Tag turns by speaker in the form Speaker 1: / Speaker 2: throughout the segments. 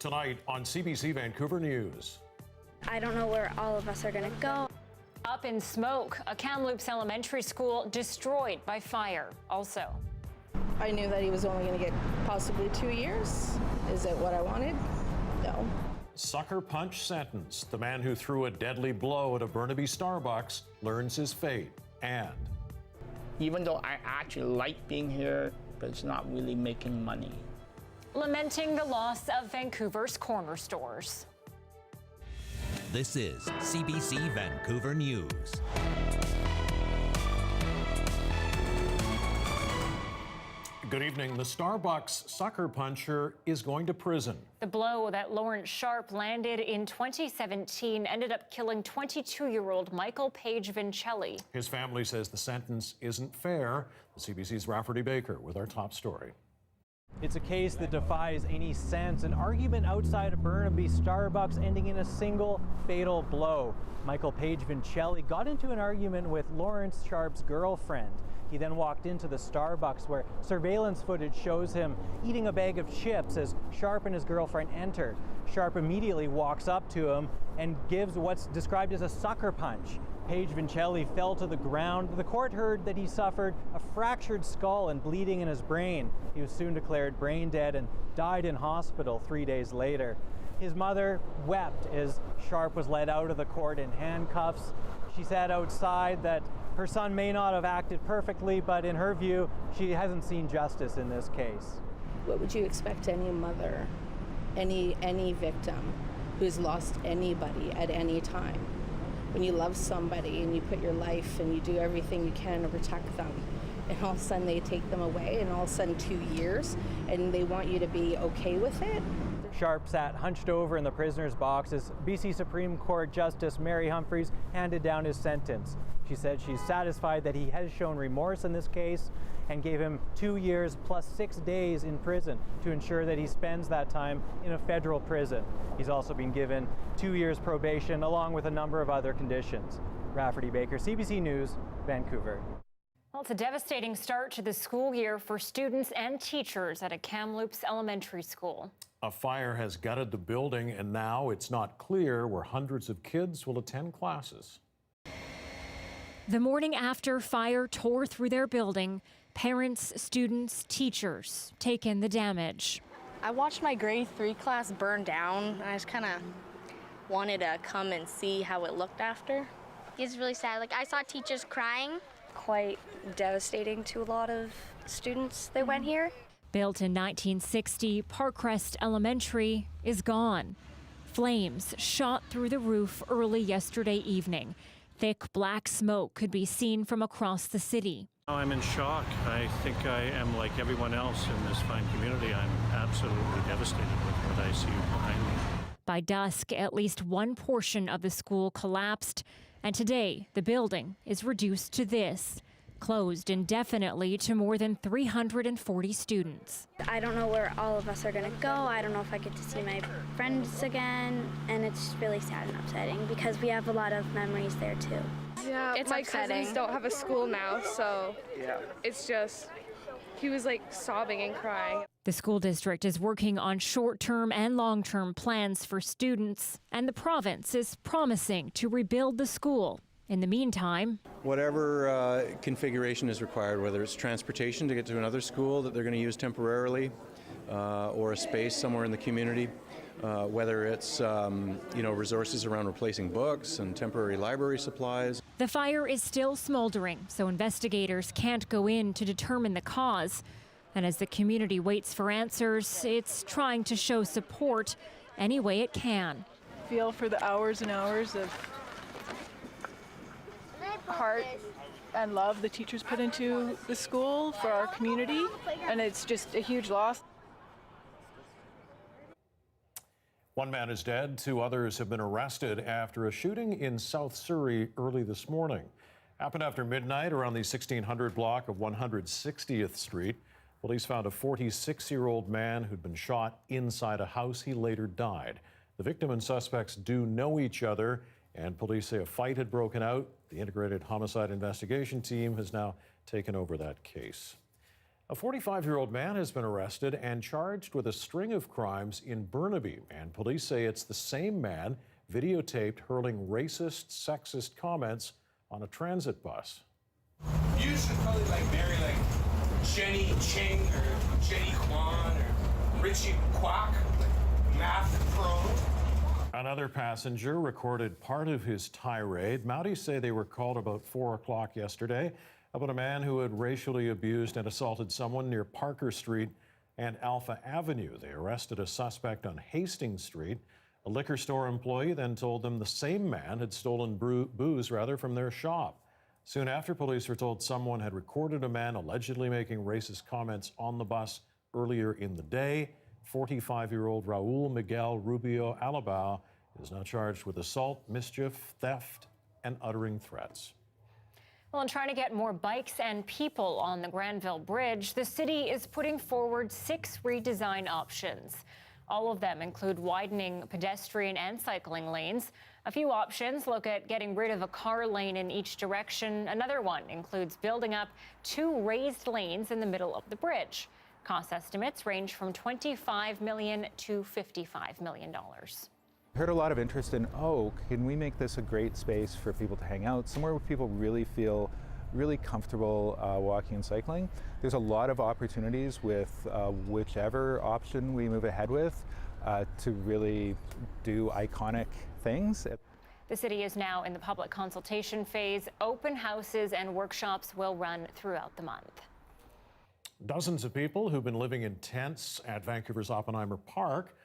Speaker 1: Tonight on CBC Vancouver News.
Speaker 2: I don't know where all of us are going to go.
Speaker 3: Up in smoke, a Kamloops elementary school destroyed by fire. Also,
Speaker 4: I knew that he was only going to get possibly 2 years. Is it what I wanted? No.
Speaker 1: Sucker punch sentence. The man who threw a deadly blow at a Burnaby Starbucks learns his fate. And
Speaker 5: even though I actually like being here, but it's not really making money.
Speaker 3: lamenting the loss of Vancouver's corner stores.
Speaker 6: This is CBC Vancouver News.
Speaker 1: Good evening. The Starbucks sucker puncher is going to prison.
Speaker 3: The blow that Lawrence Sharp landed in 2017 ended up killing 22-year-old Michael Page Vincelli.
Speaker 1: His family says the sentence isn't fair. The CBC's Rafferty Baker with our top story.
Speaker 7: It's a case that defies any sense. An argument outside a Burnaby Starbucks ending in a single fatal blow. Michael Page Vincelli got into an argument with Lawrence Sharp's girlfriend. He then walked into the Starbucks where surveillance footage shows him eating a bag of chips as Sharp and his girlfriend enter. Sharp immediately walks up to him and gives what's described as a sucker punch. Page Vincelli fell to the ground. The court heard that he suffered a fractured skull and bleeding in his brain. He was soon declared brain dead and died in hospital 3 days later. His mother wept as Sharp was led out of the court in handcuffs. She said outside that her son may not have acted perfectly, but in her view, she hasn't seen justice in this case.
Speaker 4: What would you expect any mother, any victim who's lost anybody at any time? When you love somebody and you put your life and you do everything you can to protect them, and all of a sudden they take them away, and all of a sudden 2 years, and they want you to be okay with it?
Speaker 7: Sharp sat hunched over in the prisoner's box as BC Supreme Court Justice Mary Humphreys handed down his sentence. She said she's satisfied that he has shown remorse in this case and gave him 2 years plus 6 days in prison to ensure that he spends that time in a federal prison. He's also been given 2 years probation along with a number of other conditions. Rafferty Baker, CBC News, Vancouver.
Speaker 3: Well, it's a devastating start to the school year for students and teachers at a Kamloops elementary school.
Speaker 1: A fire has gutted the building, and now it's not clear where hundreds of kids will attend classes.
Speaker 3: The morning after fire tore through their building, parents, students, teachers take in the damage.
Speaker 8: I watched my grade 3 class burn down, and I just kind of wanted to come and see how it looked after.
Speaker 9: It's really sad. Like, I saw teachers crying.
Speaker 2: Quite devastating to a lot of students that went here.
Speaker 3: Built in 1960, Parkcrest Elementary is gone. Flames shot through the roof early yesterday evening. Thick black smoke could be seen from across the city.
Speaker 10: I'm in shock. I think I am like everyone else in this fine community. I'm absolutely devastated with what I see behind me.
Speaker 3: By dusk, at least one portion of the school collapsed, and today the building is reduced to this, closed indefinitely to more than 340 students.
Speaker 2: I don't know where all of us are going to go. I don't know if I get to see my friends again, and it's really sad and upsetting because we have a lot of memories there too.
Speaker 11: Yeah,
Speaker 8: It's
Speaker 11: my
Speaker 8: upsetting.
Speaker 11: cousins don't have a school now, so it's just, he was like sobbing and crying.
Speaker 3: The school district is working on short-term and long-term plans for students, and the province is promising to rebuild the school. In the meantime,
Speaker 12: whatever configuration is required, whether it's transportation to get to another school that they're going to use temporarily, or a space somewhere in the community, whether it's resources around replacing books and temporary library supplies.
Speaker 3: The fire is still smoldering, so investigators can't go in to determine the cause. And as the community waits for answers, it's trying to show support any way it can.
Speaker 13: Feel for the hours and hours of heart and love the teachers put into the school for our community, and it's just a huge loss.
Speaker 1: One man is dead. 2 others have been arrested after a shooting in South Surrey early this morning. Happened after midnight around the 1600 block of 160th Street. Police found a 46-year-old man who'd been shot inside a house. He later died. The victim and suspects do know each other, and police say a fight had broken out. The Integrated Homicide Investigation Team has now taken over that case. A 45-year-old man has been arrested and charged with a string of crimes in Burnaby, and police say it's the same man videotaped hurling racist, sexist comments on a transit bus.
Speaker 14: You should probably marry Jenny Ching or Jenny Kwan or Richie Kwok, math pro.
Speaker 1: Another passenger recorded part of his tirade. Mounties say they were called about 4 o'clock yesterday about a man who had racially abused and assaulted someone near Parker Street and Alpha Avenue. They arrested a suspect on Hastings Street. A liquor store employee then told them the same man had stolen booze from their shop. Soon after, police were told someone had recorded a man allegedly making racist comments on the bus earlier in the day. 45-year-old Raul Miguel Rubio Alabao is now charged with assault, mischief, theft, and uttering threats.
Speaker 3: Well, in trying to get more bikes and people on the Granville Bridge, the city is putting forward 6 redesign options. All of them include widening pedestrian and cycling lanes. A few options look at getting rid of a car lane in each direction. Another one includes building up 2 raised lanes in the middle of the bridge. Cost estimates range from $25 million to $55 million.
Speaker 15: Heard a lot of interest in, can we make this a great space for people to hang out, somewhere where people really feel really comfortable walking and cycling. There's a lot of opportunities with whichever option we move ahead with to really do iconic things.
Speaker 3: The city is now in the public consultation phase. Open houses and workshops will run throughout the month.
Speaker 1: Dozens of people who've been living in tents at Vancouver's Oppenheimer Park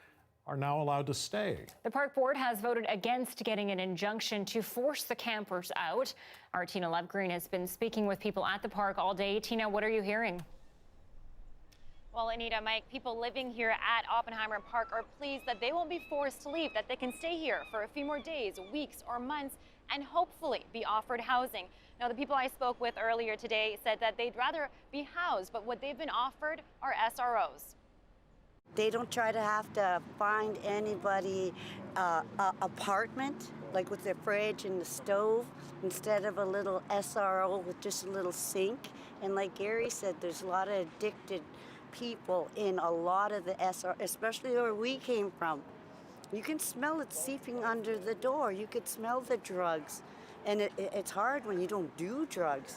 Speaker 1: are now allowed to stay.
Speaker 3: The park board has voted against getting an injunction to force the campers out. Our Tina Lovegreen has been speaking with people at the park all day. Tina, what are you hearing?
Speaker 16: Well, Anita, Mike, people living here at Oppenheimer Park are pleased that they won't be forced to leave, that they can stay here for a few more days, weeks, or months, and hopefully be offered housing. Now, the people I spoke with earlier today said that they'd rather be housed, but what they've been offered are SROs.
Speaker 17: They don't try to have to find anybody apartment, like with their fridge and the stove, instead of a little SRO with just a little sink. And like Gary said, there's a lot of addicted people in a lot of the SRO, especially where we came from. You can smell it seeping under the door. You could smell the drugs. And it's hard when you don't do drugs.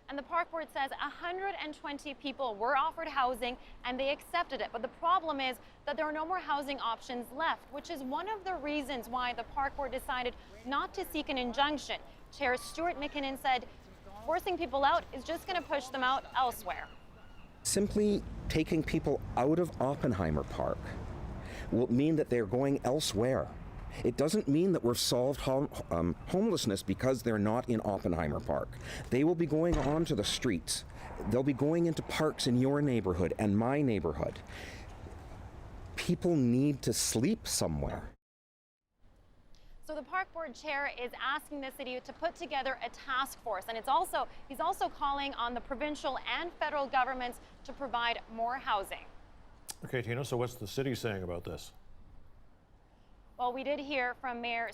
Speaker 16: And the park board says 120 people were offered housing and they accepted it. But the problem is that there are no more housing options left, which is one of the reasons why the park board decided not to seek an injunction. Chair Stuart McKinnon said forcing people out is just going to push them out elsewhere.
Speaker 18: Simply taking people out of Oppenheimer Park will mean that they're going elsewhere. It doesn't mean that we've solved homelessness because they're not in Oppenheimer Park. They will be going onto the streets. They'll be going into parks in your neighborhood and my neighborhood. People need to sleep somewhere.
Speaker 16: So the park board chair is asking the city to put together a task force, and he's also calling on the provincial and federal governments to provide more housing.
Speaker 1: Okay, Tina, so what's the city saying about this?
Speaker 16: Well, we did hear from Mayor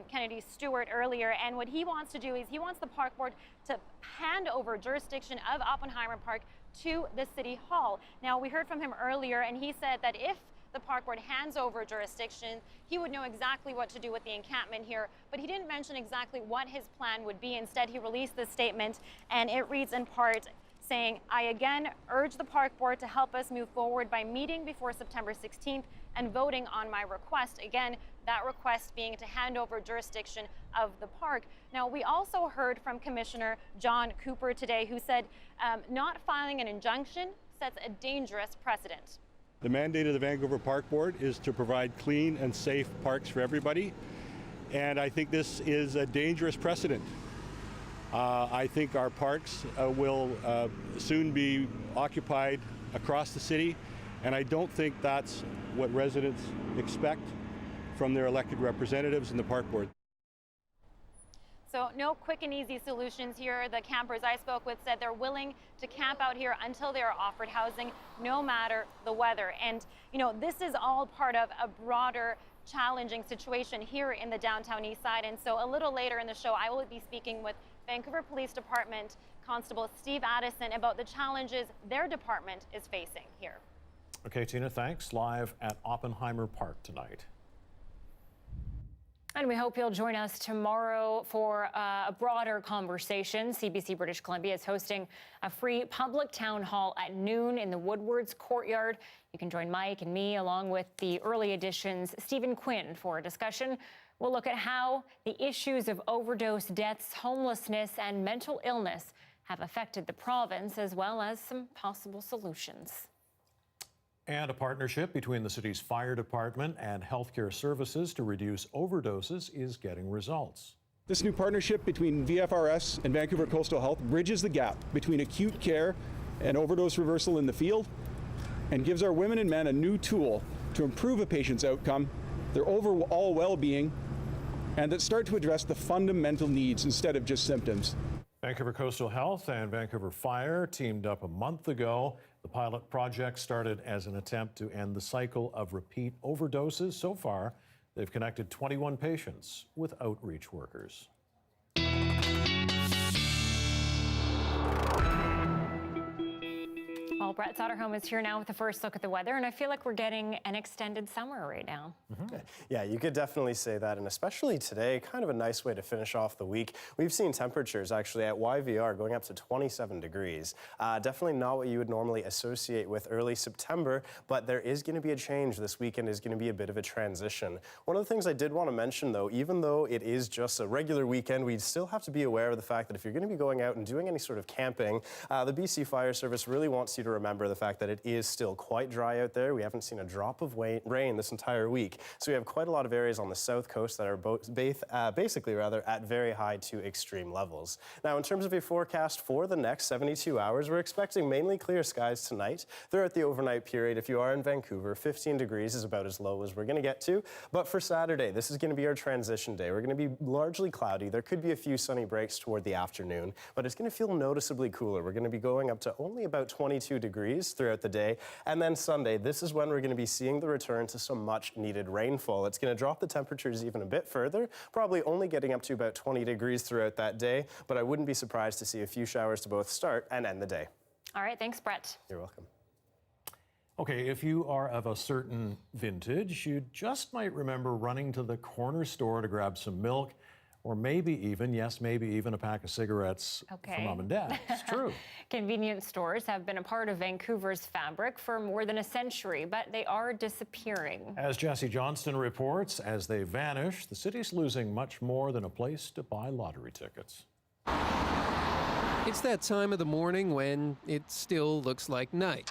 Speaker 16: Kennedy Stewart earlier, and what he wants to do is he wants the park board to hand over jurisdiction of Oppenheimer Park to the City Hall. Now, we heard from him earlier, and he said that if the park board hands over jurisdiction, he would know exactly what to do with the encampment here, but he didn't mention exactly what his plan would be. Instead, he released this statement, and it reads in part, saying, "I again urge the park board to help us move forward by meeting before September 16th and voting on my request." Again, that request being to hand over jurisdiction of the park. Now, we also heard from Commissioner John Cooper today, who said not filing an injunction sets a dangerous precedent.
Speaker 19: The mandate of the Vancouver Park Board is to provide clean and safe parks for everybody, and I think this is a dangerous precedent. I think our parks will soon be occupied across the city, and I don't think that's what residents expect from their elected representatives in the park board.
Speaker 16: So no quick and easy solutions here. The campers I spoke with said they're willing to camp out here until they are offered housing, no matter the weather. And, you know, this is all part of a broader challenging situation here in the downtown Eastside. And so a little later in the show, I will be speaking with Vancouver Police Department Constable Steve Addison about the challenges their department is facing here.
Speaker 1: Okay, Tina, thanks. Live at Oppenheimer Park tonight.
Speaker 3: And we hope you'll join us tomorrow for a broader conversation. CBC British Columbia is hosting a free public town hall at noon in the Woodwards Courtyard. You can join Mike and me along with the early edition's Stephen Quinn for a discussion. We'll look at how the issues of overdose deaths, homelessness, and mental illness have affected the province, as well as some possible solutions.
Speaker 1: And a partnership between the city's fire department and healthcare services to reduce overdoses is getting results.
Speaker 20: This new partnership between VFRS and Vancouver Coastal Health bridges the gap between acute care and overdose reversal in the field and gives our women and men a new tool to improve a patient's outcome, their overall well-being, and that start to address the fundamental needs instead of just symptoms.
Speaker 1: Vancouver Coastal Health and Vancouver Fire teamed up a month ago. The pilot project started as an attempt to end the cycle of repeat overdoses. So far, they've connected 21 patients with outreach workers.
Speaker 3: Well, Brett Sotterholm is here now with the first look at the weather, and I feel like we're getting an extended summer right now.
Speaker 21: Yeah, you could definitely say that, and especially today, kind of a nice way to finish off the week. We've seen temperatures actually at YVR going up to 27 degrees. Definitely not what you would normally associate with early September, but there is going to be a change. This weekend is going to be a bit of a transition. One of the things I did want to mention, though, even though it is just a regular weekend, we still have to be aware of the fact that if you're going to be going out and doing any sort of camping, the BC Fire Service really wants you to remember the fact that it is still quite dry out there. We haven't seen a drop of rain this entire week. So we have quite a lot of areas on the south coast that are basically at very high to extreme levels. Now, in terms of your forecast for the next 72 hours, we're expecting mainly clear skies tonight. Throughout the overnight period, if you are in Vancouver, 15 degrees is about as low as we're going to get to. But for Saturday, this is going to be our transition day. We're going to be largely cloudy. There could be a few sunny breaks toward the afternoon, but it's going to feel noticeably cooler. We're going to be going up to only about 22 degrees throughout the day. And then Sunday, this is when we're going to be seeing the return to some much needed rainfall. It's going to drop the temperatures even a bit further, probably only getting up to about 20 degrees throughout that day, but I wouldn't be surprised to see a few showers to both start and end the day.
Speaker 3: All right, thanks, Brett.
Speaker 21: You're welcome.
Speaker 1: Okay, if you are of a certain vintage, you just might remember running to the corner store to grab some milk, or maybe even a pack of cigarettes for mom and dad. It's true.
Speaker 3: Convenience stores have been a part of Vancouver's fabric for more than a century, but they are disappearing.
Speaker 1: As Jesse Johnston reports, as they vanish, the city's losing much more than a place to buy lottery tickets.
Speaker 22: It's that time of the morning when it still looks like night.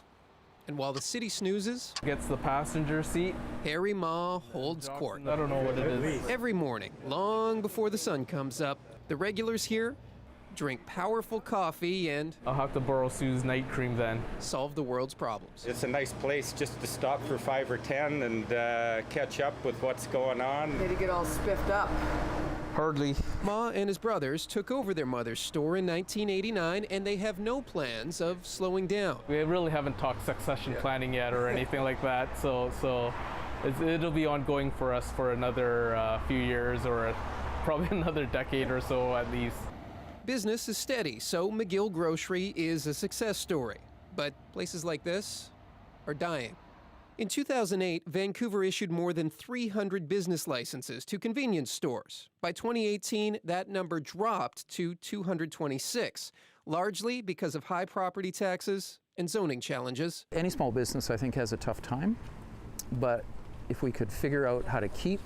Speaker 22: And while the city snoozes,
Speaker 23: gets the passenger seat,
Speaker 22: Harry Ma holds court.
Speaker 23: I don't know what it is.
Speaker 22: Every morning, long before the sun comes up, the regulars here drink powerful coffee and
Speaker 23: I'll have to borrow Sue's night cream then.
Speaker 22: Solve the world's problems.
Speaker 24: It's a nice place just to stop for 5 or 10 and catch up with what's going on.
Speaker 25: Did he get all spiffed up?
Speaker 23: Hardly.
Speaker 22: Ma and his brothers took over their mother's store in 1989, and they have no plans of slowing down.
Speaker 23: We really haven't talked succession planning yet or anything like that, so it'll be ongoing for us for another few years or probably another decade or so at least.
Speaker 22: Business is steady, so McGill Grocery is a success story. But places like this are dying. In 2008, Vancouver issued more than 300 business licenses to convenience stores. By 2018, that number dropped to 226, largely because of high property taxes and zoning challenges.
Speaker 26: Any small business, I think, has a tough time, but if we could figure out how to keep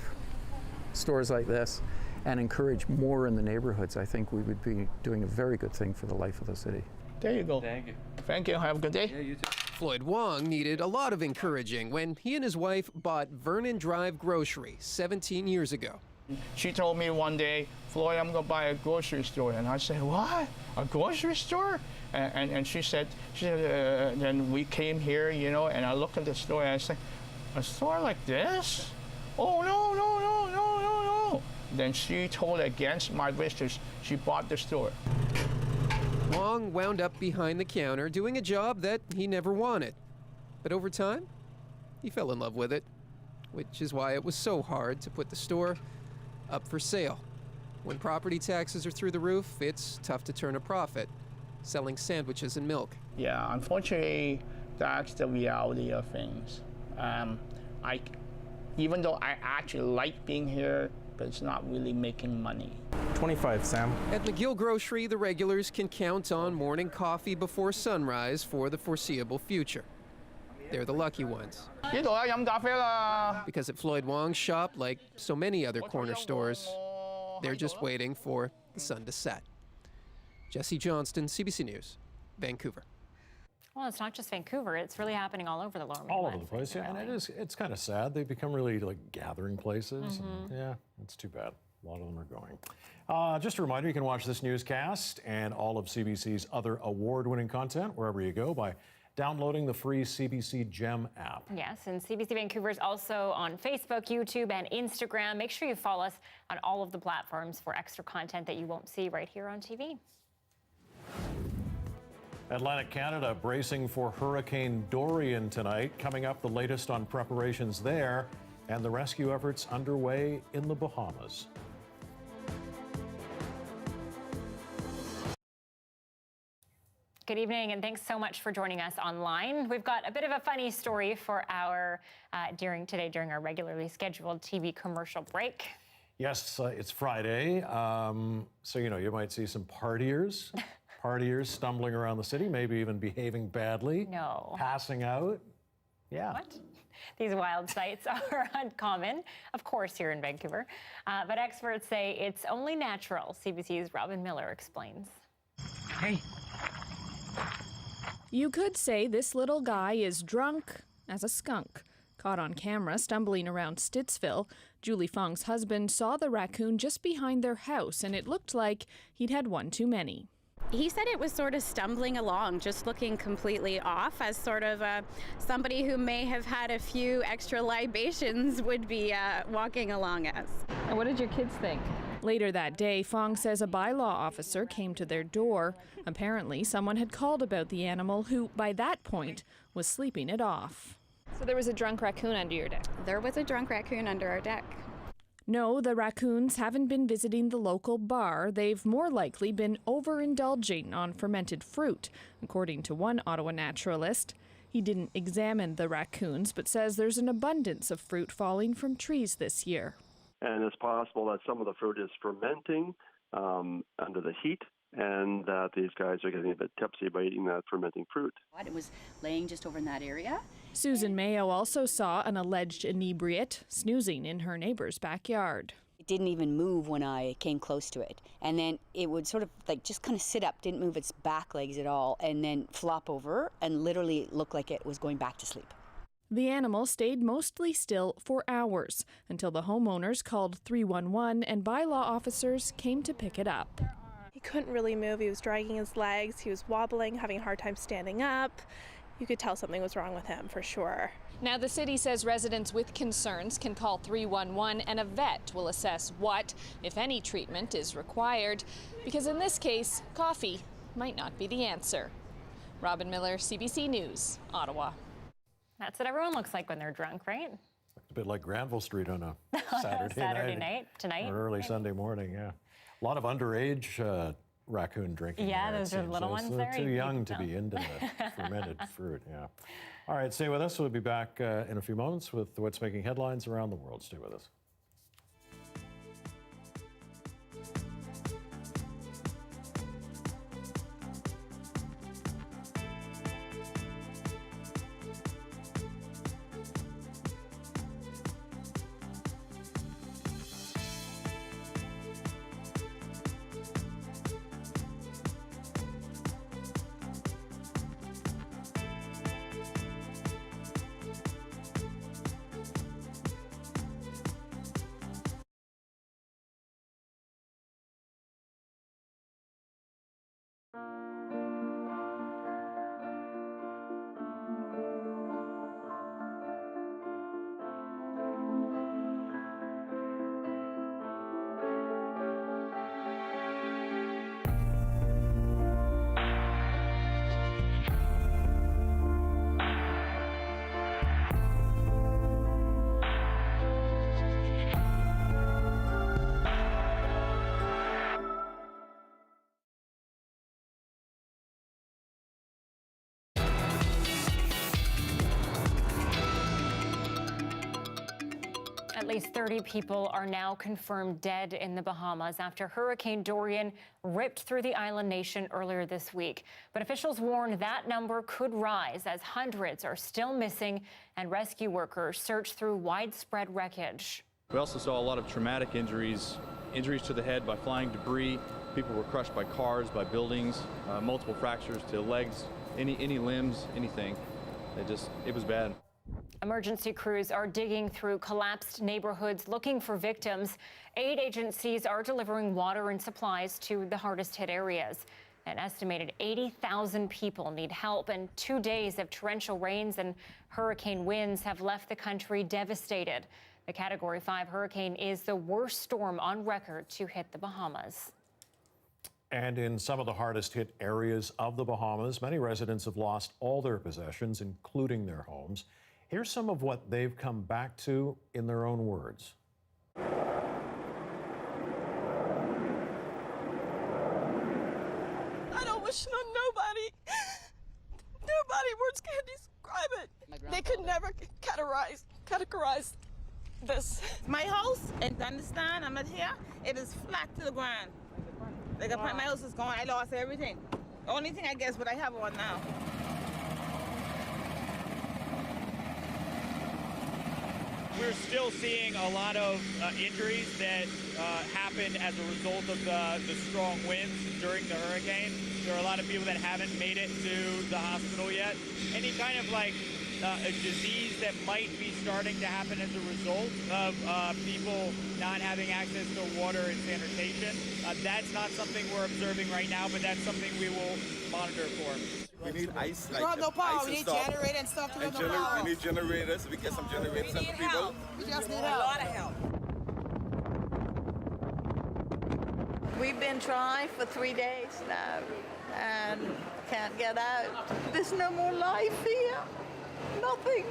Speaker 26: stores like this and encourage more in the neighborhoods, I think we would be doing a very good thing for the life of the city.
Speaker 5: There you go.
Speaker 23: Thank you.
Speaker 5: Thank you. Have a good day.
Speaker 23: Yeah, you too.
Speaker 22: Floyd Wong needed a lot of encouraging when he and his wife bought Vernon Drive Grocery 17 years ago.
Speaker 5: She told me one day, Floyd, I'm going to buy a grocery store. And I said, what? A grocery store? And she said, then we came here, you know, and I looked at the store and I said, a store like this? Oh, no, no, no, no, no, no. Then she told against my wishes, she bought the store.
Speaker 22: Wong wound up behind the counter doing a job that he never wanted. But over time, he fell in love with it, which is why it was so hard to put the store up for sale. When property taxes are through the roof, it's tough to turn a profit. selling sandwiches and milk.
Speaker 5: Yeah, unfortunately, that's the reality of things. Even though I actually like being here, but it's not really making money.
Speaker 23: 25, Sam.
Speaker 22: At McGill Grocery, the regulars can count on morning coffee before sunrise for the foreseeable future. They're the lucky ones. Because at Floyd Wong's shop, like so many other corner stores, they're just waiting for the sun to set. Jesse Johnston, CBC News, Vancouver.
Speaker 3: Well, it's not just Vancouver. It's really happening all over the Lower Mainland.
Speaker 1: All over the place, yeah. And it's kind of sad. They've become really like gathering places. And, yeah, it's too bad. A lot of them are going. Just a reminder, you can watch this newscast and all of CBC's other award-winning content wherever you go by downloading the free CBC Gem app.
Speaker 3: Yes, and CBC Vancouver is also on Facebook, YouTube, and Instagram. Make sure you follow us on all of the platforms for extra content that you won't see right here on TV.
Speaker 1: Atlantic Canada bracing for Hurricane Dorian tonight. Coming up, the latest on preparations there and the rescue efforts underway in the Bahamas.
Speaker 3: Good evening, and thanks so much for joining us online. We've got a bit of a funny story for our during our regularly scheduled TV commercial break.
Speaker 1: Yes, it's Friday, so you might see some partiers stumbling around the city, maybe even behaving badly.
Speaker 3: No.
Speaker 1: Passing out. Yeah.
Speaker 3: What? These wild sights are uncommon, of course, here in Vancouver. But experts say it's only natural. CBC's Robin Miller explains.
Speaker 1: Hey.
Speaker 4: You could say this little guy is drunk as a skunk. Caught on camera stumbling around Stittsville, Julie Fong's husband saw the raccoon just behind their house, and it looked like he'd had one too many.
Speaker 6: He said it was sort of stumbling along, just looking completely off, as sort of somebody who may have had a few extra libations would be walking along as.
Speaker 13: And what did your kids think?
Speaker 4: Later that day, Fong says a bylaw officer came to their door. Apparently, someone had called about the animal who, by that point, was sleeping it off.
Speaker 13: So there was a drunk raccoon under your deck?
Speaker 6: There was a drunk raccoon under our deck.
Speaker 4: No, the raccoons haven't been visiting the local bar. They've more likely been overindulging on fermented fruit, according to one Ottawa naturalist. He didn't examine the raccoons, but says there's an abundance of fruit falling from trees this year.
Speaker 7: And it's possible that some of the fruit is fermenting under the heat, and that these guys are getting a bit tipsy by eating that fermenting fruit.
Speaker 9: It was laying just over in that area.
Speaker 4: Susan Mayo also saw an alleged inebriate snoozing in her neighbor's backyard.
Speaker 9: It didn't even move when I came close to it. And then it would sort of like just kind of sit up, didn't move its back legs at all, and then flop over and literally look like it was going back to sleep.
Speaker 4: The animal stayed mostly still for hours until the homeowners called 311 and bylaw officers came to pick it up.
Speaker 10: He couldn't really move. He was dragging his legs. He was wobbling, having a hard time standing up. You could tell something was wrong with him for sure.
Speaker 4: Now the city says residents with concerns can call 311 and a vet will assess what, if any, treatment is required. Because in this case, coffee might not be the answer. Robin Miller, CBC News, Ottawa.
Speaker 3: That's what everyone looks like when they're drunk, right?
Speaker 1: A bit like Granville Street on a
Speaker 3: Saturday night, tonight.
Speaker 1: Or early Sunday morning, yeah. A lot of underage raccoon drinking.
Speaker 3: Yeah,
Speaker 1: there,
Speaker 3: those are little ones there.
Speaker 1: Too young to be into the fermented fruit, yeah. All right, stay with us. We'll be back in a few moments with what's making headlines around the world. Stay with us.
Speaker 3: least 30 people are now confirmed dead in the Bahamas after Hurricane Dorian ripped through the island nation earlier this week. But officials warn that number could rise as hundreds are still missing and rescue workers search through widespread wreckage.
Speaker 2: We also saw a lot of traumatic injuries to the head by flying debris. People were crushed by cars, by buildings, multiple fractures to legs, any limbs, anything. It was bad.
Speaker 3: Emergency crews are digging through collapsed neighborhoods looking for victims. Aid agencies are delivering water and supplies to the hardest hit areas. An estimated 80,000 people need help, and 2 days of torrential rains and hurricane winds have left the country devastated. The Category 5 hurricane is the worst storm on record to hit the Bahamas.
Speaker 1: And in some of the hardest hit areas of the Bahamas, many residents have lost all their possessions, including their homes. Here's some of what they've come back to in their own words.
Speaker 8: I don't wish on nobody. Nobody words can't describe it. They could never categorize this.
Speaker 11: My house, and understand, I'm not here, it is flat to the ground. Like my house is gone, I lost everything. The only thing I guess what I have on now.
Speaker 12: We're still seeing a lot of injuries that happened as a result of the strong winds during the hurricane. There are a lot of people that haven't made it to the hospital yet. Any kind of a disease that might be starting to happen as a result of people not having access to water and sanitation. That's not something we're observing right now, but that's something we will monitor for.
Speaker 14: We need ice.
Speaker 11: We have no power. We need generators and stuff to no power.
Speaker 14: We need generators. We get some generators for people.
Speaker 11: We just need help. A lot of help.
Speaker 25: We've been trying for 3 days now and can't get out. There's no more life here. Nothing.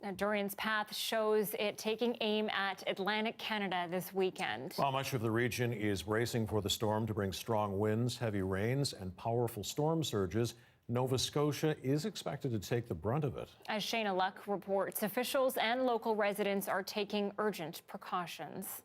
Speaker 3: Now, Dorian's path shows it taking aim at Atlantic Canada this weekend.
Speaker 1: Well, much of the region is bracing for the storm to bring strong winds, heavy rains, and powerful storm surges. Nova Scotia is expected to take the brunt of it.
Speaker 3: As Shayna Luck reports, officials and local residents are taking urgent precautions.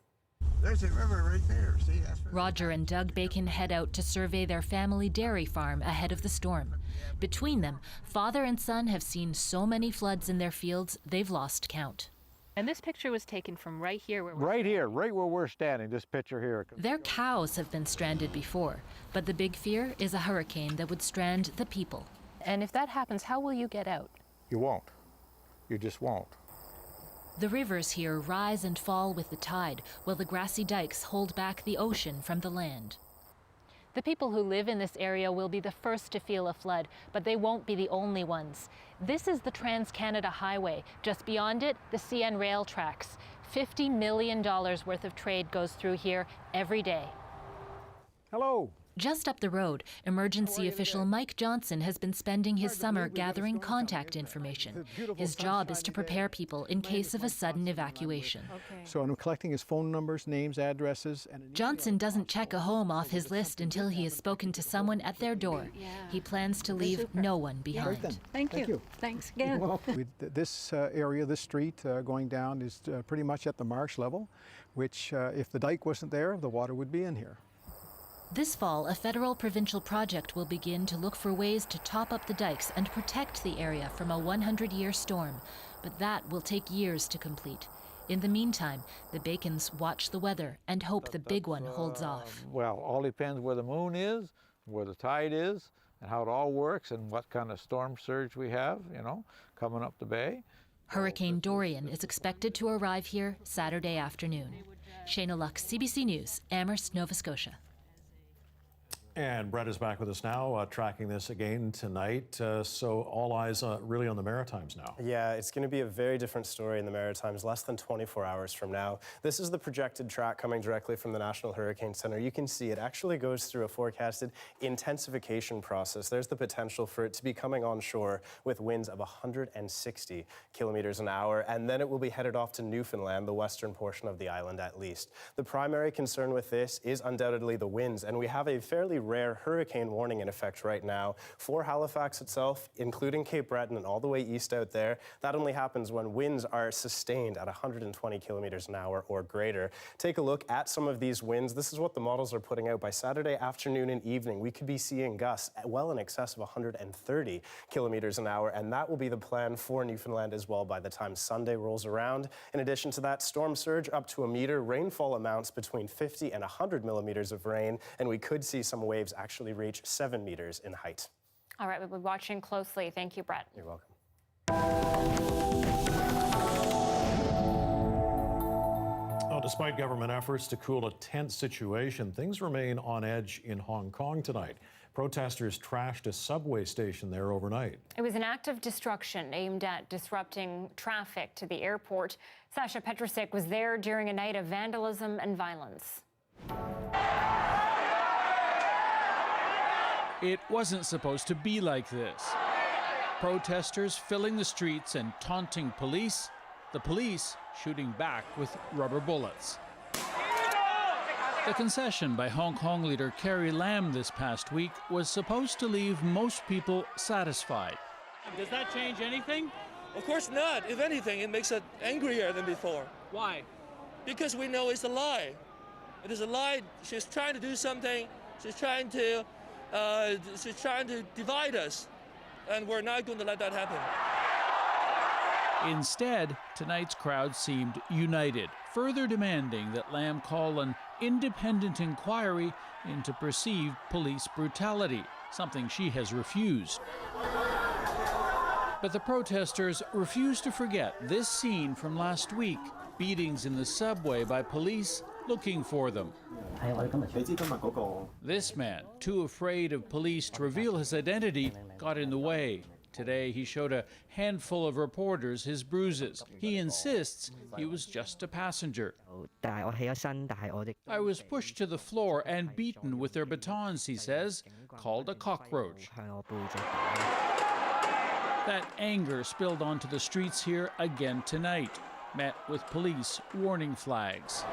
Speaker 27: There's a river right there. See, that's
Speaker 28: Roger and Doug Bacon head out to survey their family dairy farm ahead of the storm. Between them, father and son have seen so many floods in their fields, they've lost count.
Speaker 29: And this picture was taken from right here where
Speaker 30: right where we're standing, this picture here.
Speaker 28: Their cows have been stranded before, but the big fear is a hurricane that would strand the people.
Speaker 29: And if that happens, how will you get out?
Speaker 30: You won't. You just won't.
Speaker 28: The rivers here rise and fall with the tide, while the grassy dikes hold back the ocean from the land.
Speaker 29: The people who live in this area will be the first to feel a flood, but they won't be the only ones. This is the Trans-Canada Highway. Just beyond it, the CN rail tracks. $50 million worth of trade goes through here every day.
Speaker 30: Hello.
Speaker 28: Just up the road, emergency official Mike Johnson has been spending his summer gathering contact information. His job is to prepare people in case of a sudden evacuation.
Speaker 30: So I'm collecting his phone numbers, names, addresses.
Speaker 28: Johnson doesn't check a home off his list until he has spoken to someone at their door. He plans to leave no one behind.
Speaker 25: Thank you. Thanks again.
Speaker 30: This area, this street going down is pretty much at the marsh level, which if the dike wasn't there, the water would be in here.
Speaker 28: This fall, a federal provincial project will begin to look for ways to top up the dikes and protect the area from a 100-year storm, but that will take years to complete. In the meantime, the Bacons watch the weather and hope the big one holds off.
Speaker 30: Well, all depends where the moon is, where the tide is, and how it all works, and what kind of storm surge we have, coming up the bay.
Speaker 28: Hurricane Dorian is expected to arrive here Saturday afternoon. Shayna Luck, CBC News, Amherst, Nova Scotia.
Speaker 1: And Brett is back with us now, tracking this again tonight. So all eyes really on the Maritimes now.
Speaker 21: Yeah, it's going to be a very different story in the Maritimes less than 24 hours from now. This is the projected track coming directly from the National Hurricane Center. You can see it actually goes through a forecasted intensification process. There's the potential for it to be coming onshore with winds of 160 kilometers an hour, and then it will be headed off to Newfoundland, the western portion of the island at least. The primary concern with this is undoubtedly the winds, and we have a fairly rare hurricane warning in effect right now for Halifax itself, including Cape Breton and all the way east out there. That only happens when winds are sustained at 120 kilometers an hour or greater. Take a look at some of these winds. This is what the models are putting out. By Saturday afternoon and evening, we could be seeing gusts well in excess of 130 kilometers an hour, and that will be the plan for Newfoundland as well by the time Sunday rolls around. In addition to that, storm surge up to a meter, rainfall amounts between 50 and 100 millimeters of rain, and we could see some waves actually reach 7 meters in height.
Speaker 3: All right, we'll be watching closely. Thank you, Brett.
Speaker 21: You're welcome.
Speaker 1: Well, despite government efforts to cool a tense situation, things remain on edge in Hong Kong tonight. Protesters trashed a subway station there overnight.
Speaker 3: It was an act of destruction aimed at disrupting traffic to the airport. Sasha Petrusik was there during a night of vandalism and violence.
Speaker 5: It wasn't supposed to be like this. Protesters filling the streets and taunting police, the police shooting back with rubber bullets. The concession by Hong Kong leader Carrie Lam this past week was supposed to leave most people satisfied.
Speaker 15: Does that change anything?
Speaker 16: Of course not. If anything, it makes it angrier than before.
Speaker 15: Why?
Speaker 16: Because we know it's a lie. It is a lie. She's trying to do something. She's trying to divide us, and we're not going to let that happen.
Speaker 5: Instead, tonight's crowd seemed united, further demanding that Lam call an independent inquiry into perceived police brutality, something she has refused. But the protesters refuse to forget this scene from last week, beatings in the subway by police looking for them. This man, too afraid of police to reveal his identity, got in the way. Today, he showed a handful of reporters his bruises. He insists he was just a passenger. I was pushed to the floor and beaten with their batons, he says, called a cockroach. That anger spilled onto the streets here again tonight, met with police warning flags.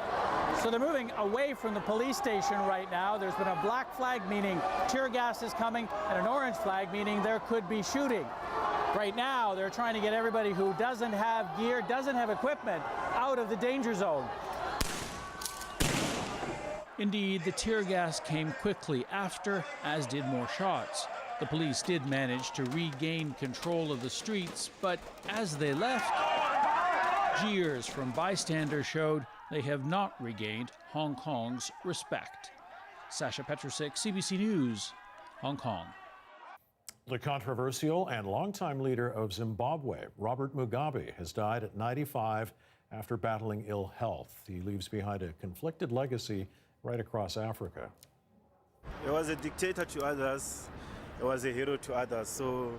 Speaker 15: So they're moving away from the police station right now. There's been a black flag, meaning tear gas is coming, and an orange flag, meaning there could be shooting. Right now, they're trying to get everybody who doesn't have gear, doesn't have equipment, out of the danger zone.
Speaker 5: Indeed, the tear gas came quickly after, as did more shots. The police did manage to regain control of the streets, but as they left, jeers from bystanders showed they have not regained Hong Kong's respect. Sasha Petrusik, CBC News, Hong Kong.
Speaker 1: The controversial and longtime leader of Zimbabwe, Robert Mugabe, has died at 95 after battling ill health. He leaves behind a conflicted legacy right across Africa.
Speaker 17: He was a dictator to others. He was a hero to others. So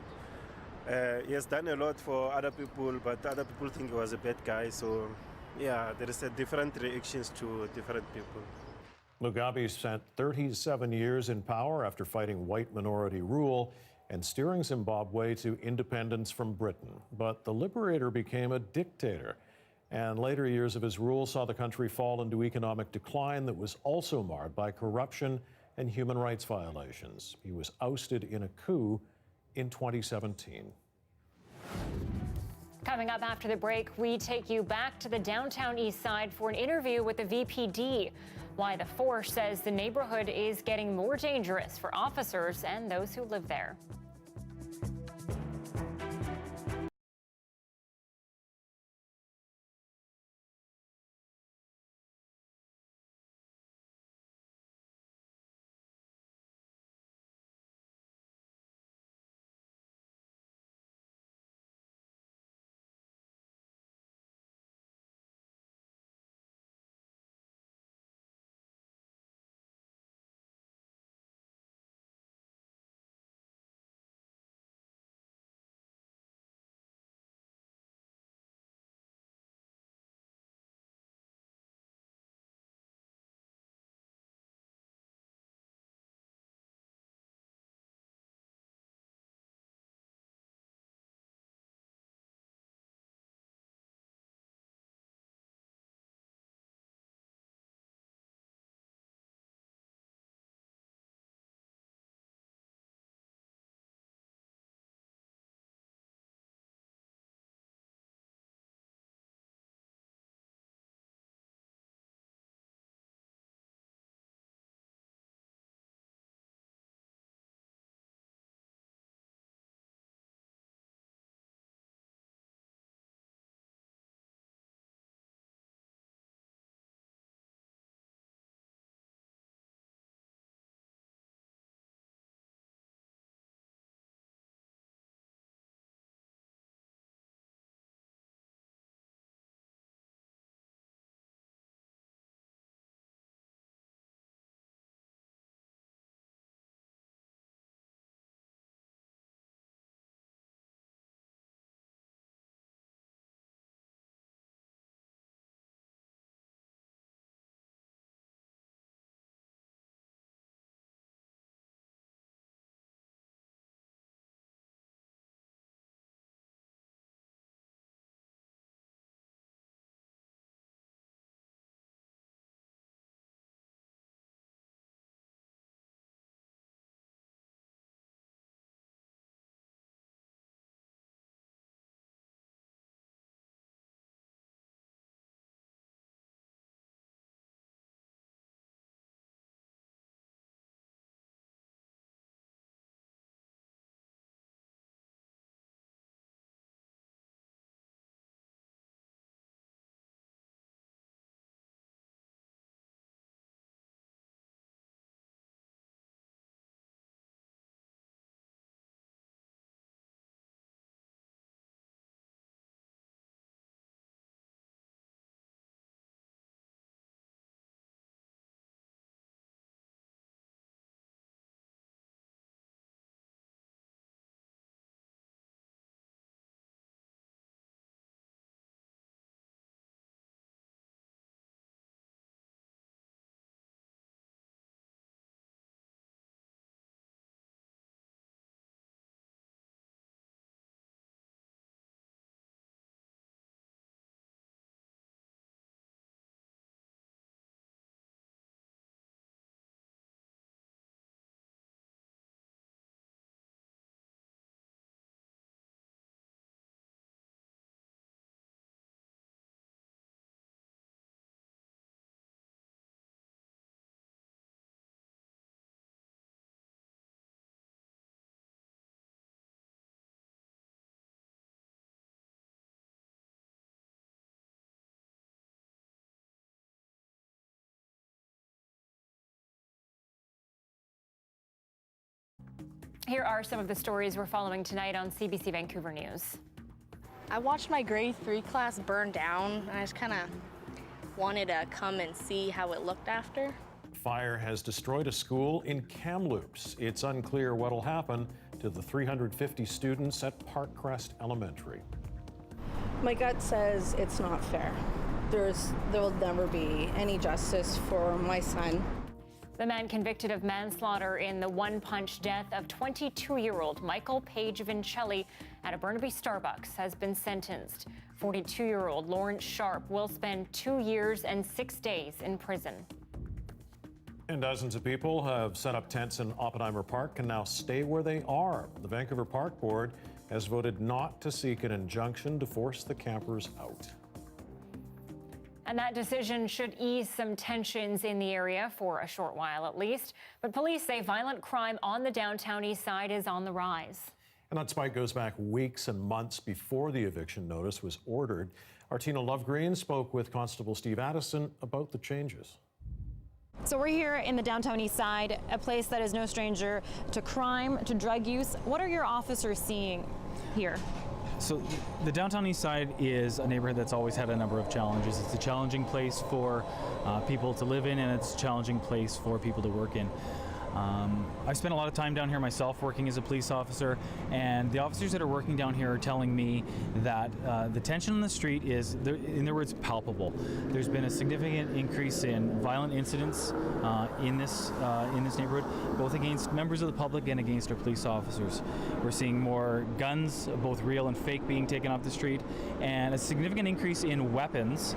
Speaker 17: he has done a lot for other people, but other people think he was a bad guy. So yeah, there is a different reactions to different people.
Speaker 1: Mugabe spent 37 years in power after fighting white minority rule and steering Zimbabwe to independence from Britain. But the liberator became a dictator, and later years of his rule saw the country fall into economic decline that was also marred by corruption and human rights violations. He was ousted in a coup in 2017.
Speaker 3: Coming up after the break, we take you back to the downtown Eastside for an interview with the VPD. Why the force says the neighborhood is getting more dangerous for officers and those who live there. Here are some of the stories we're following tonight on CBC Vancouver News.
Speaker 6: I watched my grade 3 class burn down, and I just kind of wanted to come and see how it looked after.
Speaker 1: Fire has destroyed a school in Kamloops. It's unclear what'll happen to the 350 students at Parkcrest Elementary.
Speaker 7: My gut says it's not fair. There will never be any justice for my son.
Speaker 3: The man convicted of manslaughter in the one-punch death of 22-year-old Michael Page Vincelli at a Burnaby Starbucks has been sentenced. 42-year-old Lawrence Sharp will spend 2 years and 6 days in prison.
Speaker 1: And dozens of people have set up tents in Oppenheimer Park can now stay where they are. The Vancouver Park Board has voted not to seek an injunction to force the campers out.
Speaker 3: And that decision should ease some tensions in the area for a short while at least. But police say violent crime on the downtown east side is on the rise.
Speaker 1: And that spike goes back weeks and months before the eviction notice was ordered. Our Tina Lovegreen spoke with Constable Steve Addison about the changes.
Speaker 13: So we're here in the downtown east side, a place that is no stranger to crime, to drug use. What are your officers seeing here?
Speaker 18: So the downtown east side is a neighborhood that's always had a number of challenges. It's a challenging place for people to live in, and it's a challenging place for people to work in. I've spent a lot of time down here myself working as a police officer, and the officers that are working down here are telling me that the tension on the street is, in their words, palpable. There's been a significant increase in violent incidents in this neighborhood, both against members of the public and against our police officers. We're seeing more guns, both real and fake, being taken off the street, and a significant increase in weapons,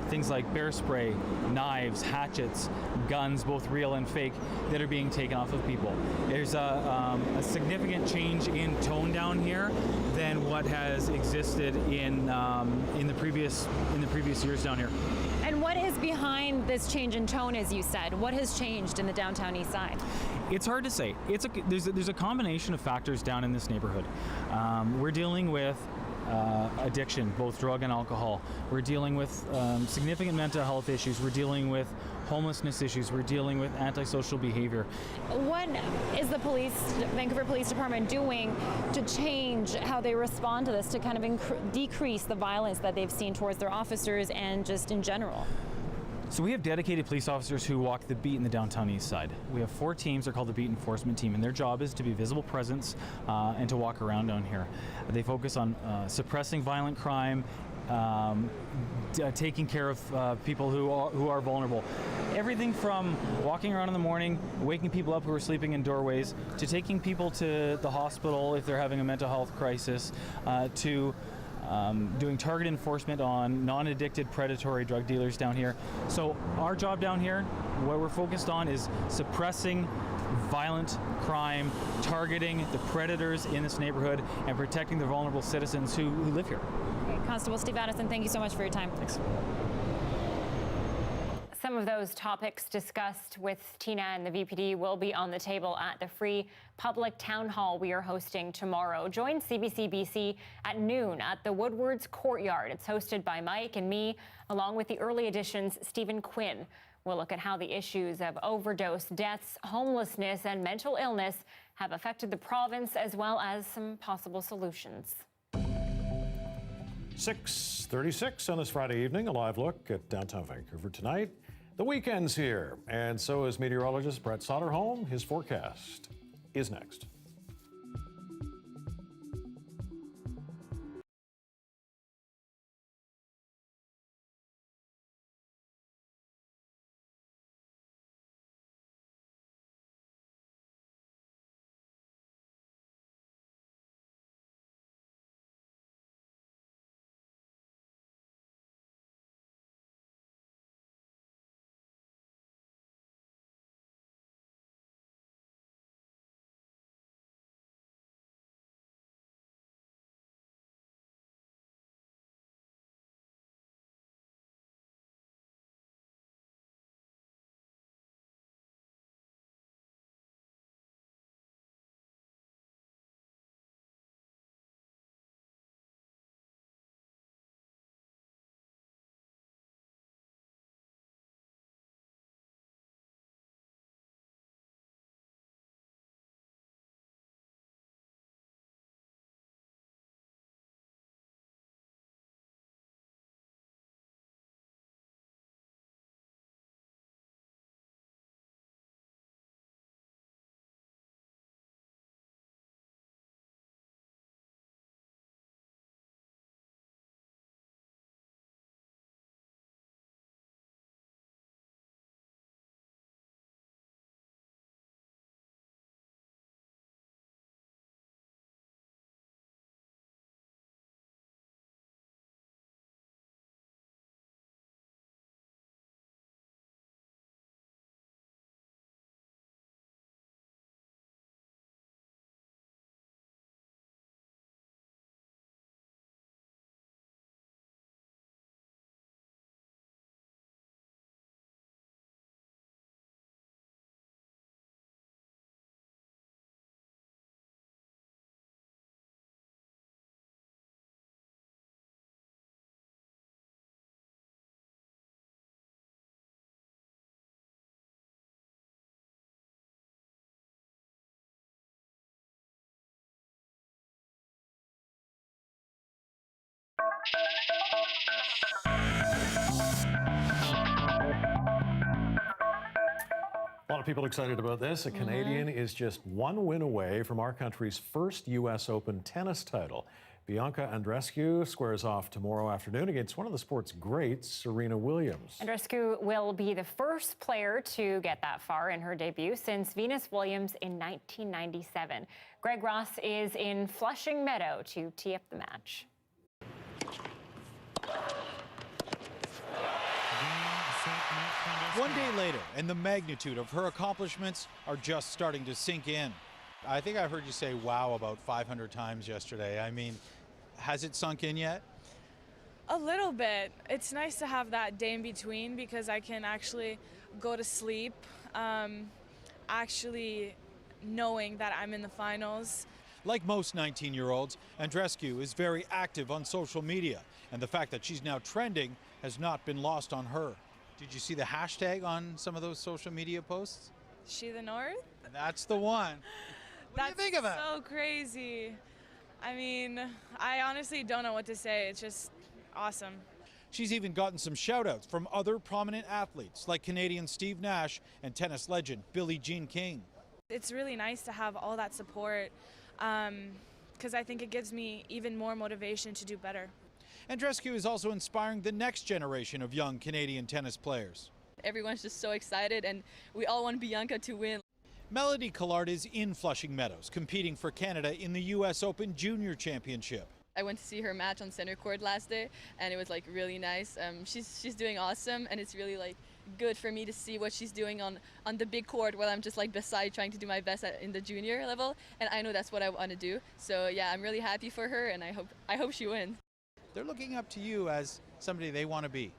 Speaker 18: things like bear spray, knives, hatchets, guns, both real and fake, that are being taken off of people. There's a significant change in tone down here than what has existed in the previous years down here.
Speaker 13: And what is behind this change in tone, as you said? What has changed in the downtown east side?
Speaker 18: It's hard to say. There's a combination of factors down in this neighborhood. We're dealing with addiction, both drug and alcohol. We're dealing with significant mental health issues. We're dealing with homelessness issues. We're dealing with antisocial behavior.
Speaker 13: What is the Vancouver Police Department doing to change how they respond to this, to kind of decrease the violence that they've seen towards their officers and just in general?
Speaker 18: So we have dedicated police officers who walk the beat in the downtown east side. We have 4 teams. They're called the Beat Enforcement Team, and their job is to be a visible presence and to walk around down here. They focus on suppressing violent crime, taking care of people who are vulnerable. Everything from walking around in the morning, waking people up who are sleeping in doorways, to taking people to the hospital if they're having a mental health crisis, to doing target enforcement on non-addicted predatory drug dealers down here. So our job down here, what we're focused on, is suppressing violent crime, targeting the predators in this neighborhood, and protecting the vulnerable citizens who live here.
Speaker 13: Okay, Constable Steve Addison, thank you so much for your time.
Speaker 18: Thanks.
Speaker 3: Some of those topics discussed with Tina and the VPD will be on the table at the free public town hall we are hosting tomorrow. Join CBC BC at noon at the Woodwards Courtyard. It's hosted by Mike and me, along with the early edition's Stephen Quinn. We'll look at how the issues of overdose deaths, homelessness, and mental illness have affected the province, as well as some possible solutions.
Speaker 1: 6:36 on this Friday evening, a live look at downtown Vancouver tonight. The weekend's here, and so is meteorologist Brett Soderholm. His forecast is next. A lot of people excited about this. A Canadian is just one win away from our country's first U.S. Open tennis title. Bianca Andreescu squares off tomorrow afternoon against one of the sport's greats, Serena Williams.
Speaker 3: Andreescu will be the first player to get that far in her debut since Venus Williams in 1997. Greg Ross is in Flushing Meadow to tee up the match.
Speaker 2: One day later, and the magnitude of her accomplishments are just starting to sink in. I think I heard you say wow about 500 times yesterday. I mean, has it sunk in yet?
Speaker 4: A little bit. It's nice to have that day in between because I can actually go to sleep, actually knowing that I'm in the finals.
Speaker 2: Like most 19-year-olds, Andreescu is very active on social media, and the fact that she's now trending has not been lost on her. Did you see the hashtag on some of those social media posts?
Speaker 4: She the North?
Speaker 2: That's the one. What do you think of it?
Speaker 4: So crazy. I mean, I honestly don't know what to say. It's just awesome.
Speaker 2: She's even gotten some shout-outs from other prominent athletes like Canadian Steve Nash and tennis legend Billie Jean King.
Speaker 4: It's really nice to have all that support because I think it gives me even more motivation to do better.
Speaker 2: Andreescu is also inspiring the next generation of young Canadian tennis players.
Speaker 9: Everyone's just so excited and we all want Bianca to win.
Speaker 2: Melody Collard is in Flushing Meadows, competing for Canada in the U.S. Open Junior Championship.
Speaker 9: I went to see her match on center court last day, and it was like really nice. She's doing awesome, and it's really like good for me to see what she's doing on the big court while I'm just like beside trying to do my best in the junior level, and I know that's what I want to do. So yeah, I'm really happy for her, and I hope she wins.
Speaker 2: They're looking up to you as somebody they want to be.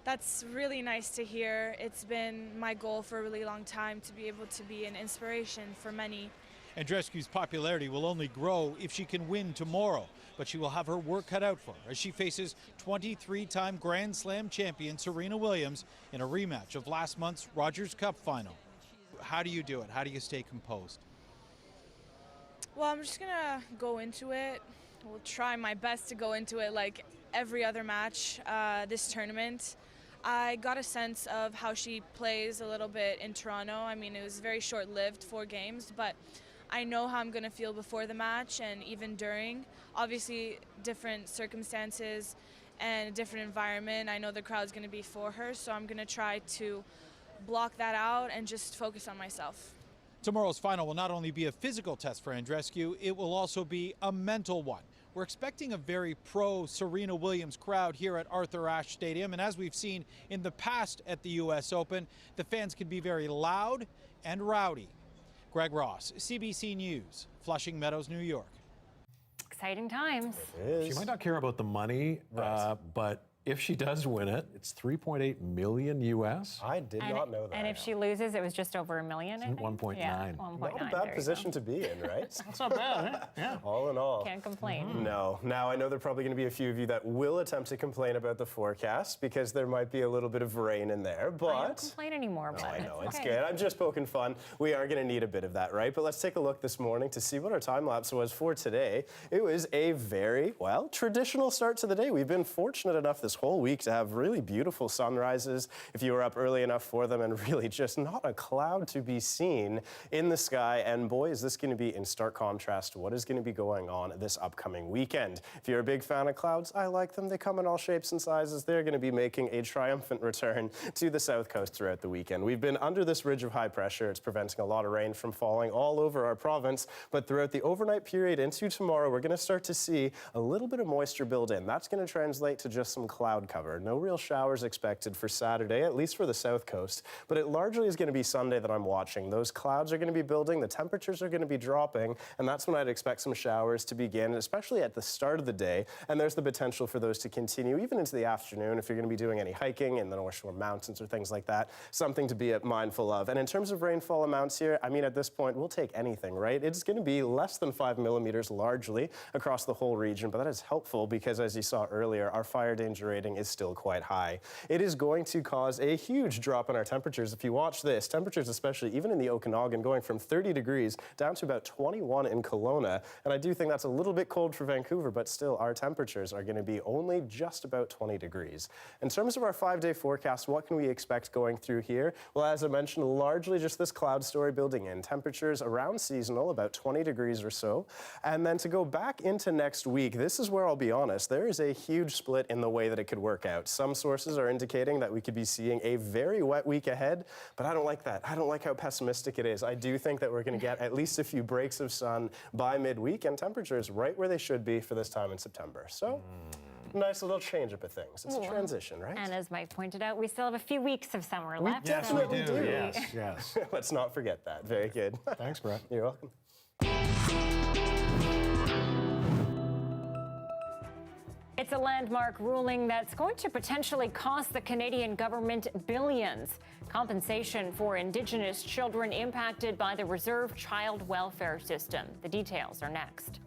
Speaker 4: That's really nice to hear. It's been my goal for a really long time to be able to be an inspiration for many.
Speaker 2: Andreescu's popularity will only grow if she can win tomorrow, but she will have her work cut out for her as she faces 23-time Grand Slam champion Serena Williams in a rematch of last month's Rogers Cup final. How do you do it? How do you stay composed?
Speaker 4: Well, I'm just gonna go into it. We'll try my best to go into it like every other match this tournament. I got a sense of how she plays a little bit in Toronto. I mean, it was very short-lived, 4 games, but I know how I'm going to feel before the match and even during. Obviously, different circumstances and a different environment. I know the crowd's going to be for her, so I'm going to try to block that out and just focus on myself.
Speaker 2: Tomorrow's final will not only be a physical test for Andreescu, it will also be a mental one. We're expecting a very pro-Serena Williams crowd here at Arthur Ashe Stadium, and as we've seen in the past at the U.S. Open, the fans can be very loud and rowdy. Greg Ross, CBC News, Flushing Meadows, New York.
Speaker 3: Exciting times.
Speaker 1: It is. She might not care about the money, but if she does win it, it's $3.8 million US.
Speaker 21: I did not know that.
Speaker 3: And if she loses, it was just over $1 million, I think?
Speaker 1: 1.9.
Speaker 3: Yeah, 1.9.
Speaker 21: Not a bad position to be in, right?
Speaker 1: That's not bad, eh? Yeah.
Speaker 21: All in all.
Speaker 3: Can't complain.
Speaker 21: No. Now, I know there are probably going to be a few of you that will attempt to complain about the forecast because there might be a little bit of rain in there, but...
Speaker 3: I don't complain anymore, but
Speaker 21: I know, it's
Speaker 3: okay.
Speaker 21: good. I'm just poking fun. We are going to need a bit of that, right? But let's take a look this morning to see what our time lapse was for today. It was a very, well, traditional start to the day. We've been fortunate enough this whole week to have really beautiful sunrises if you were up early enough for them, and really just not a cloud to be seen in the sky. And boy, is this going to be in stark contrast to what is going to be going on this upcoming weekend. If you're a big fan of clouds, I like them. They come in all shapes and sizes. They're going to be making a triumphant return to the south coast throughout the weekend. We've been under this ridge of high pressure. It's preventing a lot of rain from falling all over our province, but throughout the overnight period into tomorrow, we're going to start to see a little bit of moisture build in. That's going to translate to just some cloud cover. No real showers expected for Saturday, at least for the south coast, but it largely is going to be Sunday that I'm watching. Those clouds are going to be building, the temperatures are going to be dropping, and that's when I'd expect some showers to begin, especially at the start of the day, and there's the potential for those to continue even into the afternoon if you're going to be doing any hiking in the North Shore Mountains or things like that. Something to be mindful of. And in terms of rainfall amounts here, I mean, at this point, we'll take anything, right? It's going to be less than 5 millimeters largely across the whole region, but that is helpful because, as you saw earlier, our fire danger rating is still quite high. It is going to cause a huge drop in our temperatures. If you watch this, temperatures especially even in the Okanagan going from 30 degrees down to about 21 in Kelowna. And I do think that's a little bit cold for Vancouver, but still our temperatures are going to be only just about 20 degrees. In terms of our 5-day forecast, what can we expect going through here? Well, as I mentioned, largely just this cloud story building in. Temperatures around seasonal, about 20 degrees or so. And then to go back into next week, this is where I'll be honest, there is a huge split in the way that it could work out. Some sources are indicating that we could be seeing a very wet week ahead, but I don't like that. I don't like how pessimistic it is. I do think that we're going to get at least a few breaks of sun by midweek and temperatures right where they should be for this time in September. So, nice little change up of things. It's a transition, right?
Speaker 3: And as Mike pointed out, we still have a few weeks of summer left.
Speaker 21: Yes, we do.
Speaker 1: Yes, yes.
Speaker 21: Let's not forget that. Very good.
Speaker 1: Thanks, Brett.
Speaker 21: You're welcome.
Speaker 3: It's a landmark ruling that's going to potentially cost the Canadian government billions. Compensation for Indigenous children impacted by the Reserve Child Welfare System. The details are next.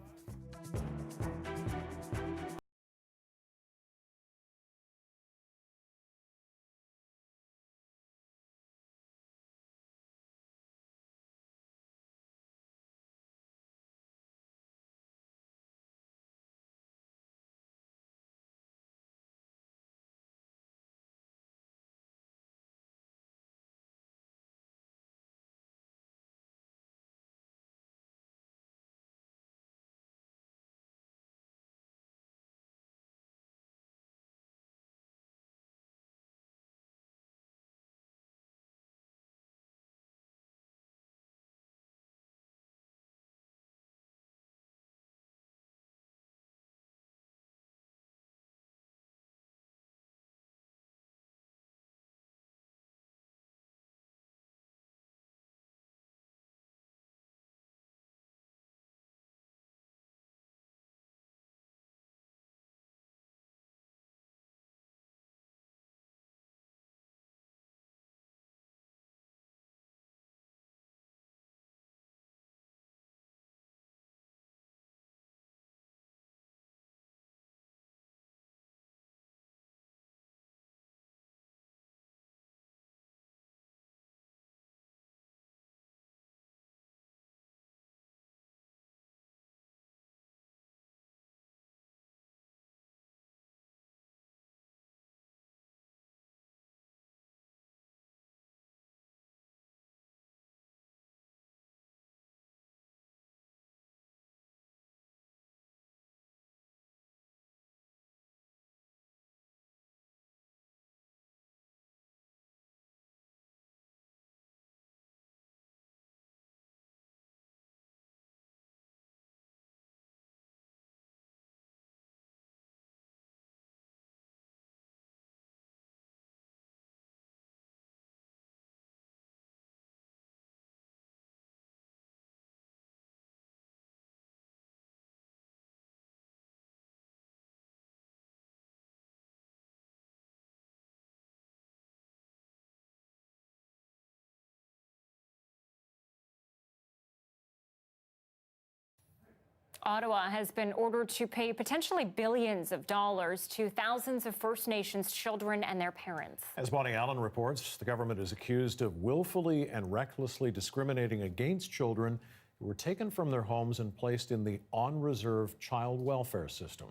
Speaker 3: Ottawa has been ordered to pay potentially billions of dollars to thousands of First Nations children and their parents.
Speaker 1: As Bonnie Allen reports, the government is accused of willfully and recklessly discriminating against children who were taken from their homes and placed in the on-reserve child welfare system.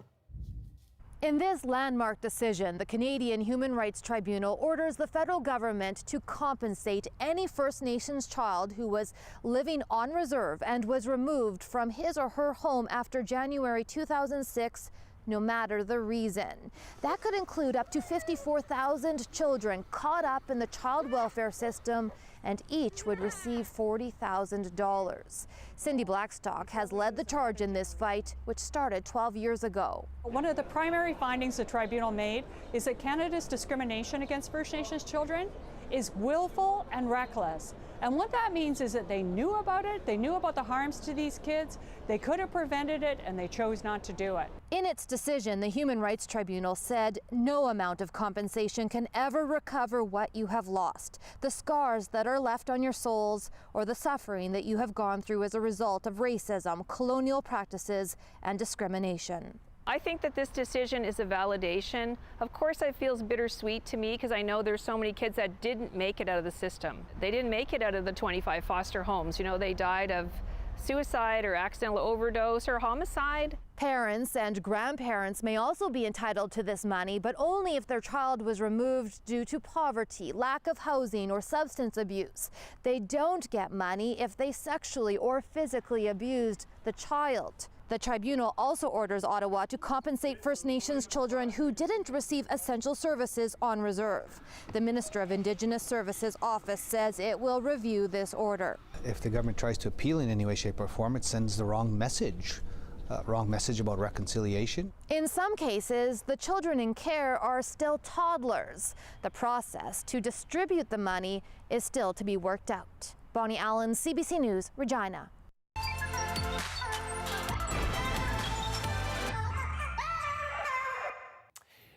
Speaker 8: In this landmark decision, the Canadian Human Rights Tribunal orders the federal government to compensate any First Nations child who was living on reserve and was removed from his or her home after January 2006, no matter the reason. That could include up to 54,000 children caught up in the child welfare system, and each would receive $40,000. Cindy Blackstock has led the charge in this fight, which started 12 years ago.
Speaker 10: One of the primary findings the tribunal made is that Canada's discrimination against First Nations children is willful and reckless. And what that means is that they knew about it, they knew about the harms to these kids, they could have prevented it, and they chose not to do it.
Speaker 8: In its decision, the Human Rights Tribunal said no amount of compensation can ever recover what you have lost, the scars that are left on your souls, or the suffering that you have gone through as a result of racism, colonial practices, and discrimination.
Speaker 11: I think that this decision is a validation. Of course, it feels bittersweet to me because I know there's so many kids that didn't make it out of the system. They didn't make it out of the 25 foster homes. You know, they died of suicide or accidental overdose or homicide.
Speaker 8: Parents and grandparents may also be entitled to this money, but only if their child was removed due to poverty, lack of housing, or substance abuse. They don't get money if they sexually or physically abused the child. The tribunal also orders Ottawa to compensate First Nations children who didn't receive essential services on reserve. The Minister of Indigenous Services office says it will review this order.
Speaker 12: If the government tries to appeal in any way, shape, or form, it sends the wrong message about reconciliation.
Speaker 8: In some cases, the children in care are still toddlers. The process to distribute the money is still to be worked out. Bonnie Allen, CBC News, Regina.